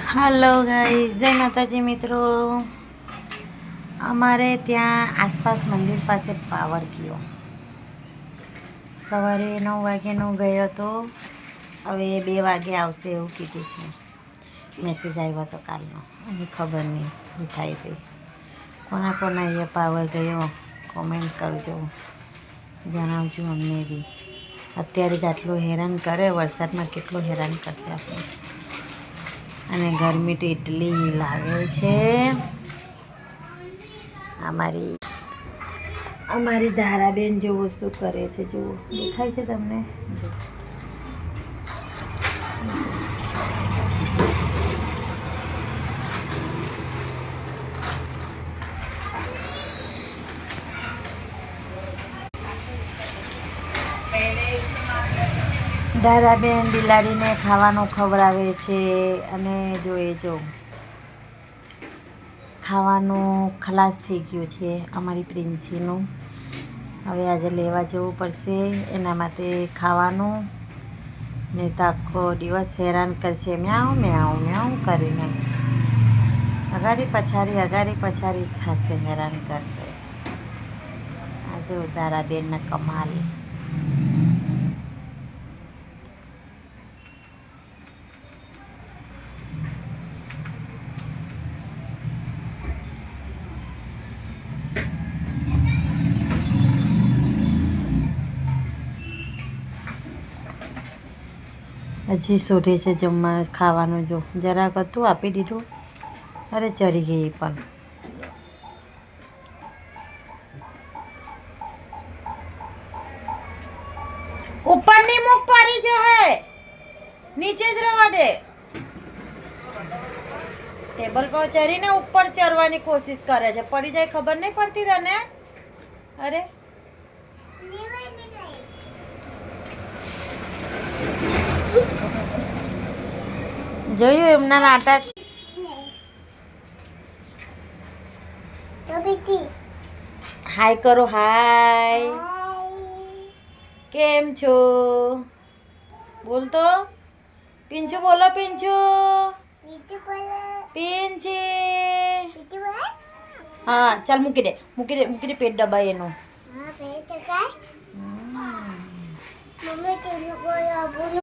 Hello guys, जय माताजी મિત્રો। અમારે ત્યાં આસપાસ મંદિર પાસે પાવર ગયો। સવારે 9 વાગ્યાનો ગયો હતો, હવે 2 વાગે આવશે એવું કીધું છે। મેસેજ આવ્યો હતો કાલનો, અને ખબર નહીં શું થાય તે। કોના કોના અહીંયા પાવર ગયો કોમેન્ટ કરજો, જણાવજો અમને બી। અત્યારે જ આટલું હેરાન કરે, વરસાદમાં કેટલું હેરાન કરશે આપણે। અને ગરમી તો એટલી લાગે છે। અમારી ધારાબેન જુઓ શું કરે છે, જુઓ દેખાય છે તમને? ધારાબેન બિલાડીને ખાવાનું ખવડાવે છે, અને જો ખાવાનું ખલાસ થઈ ગયું છે અમારી પ્રિન્સીનું। હવે આજે લેવા જવું પડશે એના માટે ખાવાનું, નહીં તો આખો દિવસ હેરાન કરશે, મ્યાઉ મ્યાઉ મ્યાઉ કરીને। અગાડી પછાડી થશે, હેરાન કરશે। આજે ધારાબેનના કમાલ। હજી શોધે છે જમવા ખાવાનું, જો જરાક હતું આપી દીધું, અરે ચરી ગઈ પણ। ઉપરની મુખ પડી જો હે, નીચે જ રહેવા દે। ટેબલ પર ચડીને ઉપર ચડવાની કોશિશ કરે છે, પડી જાય ખબર નહીં પડતી તને? અરે જોયું એમના નાટક? હાય કરો, હાય, કેમ છો? બોલતો પિંચુ, બોલો પિંચુ, પિંચી। હા ચાલ મૂકી દે પેટ દબાય એનું।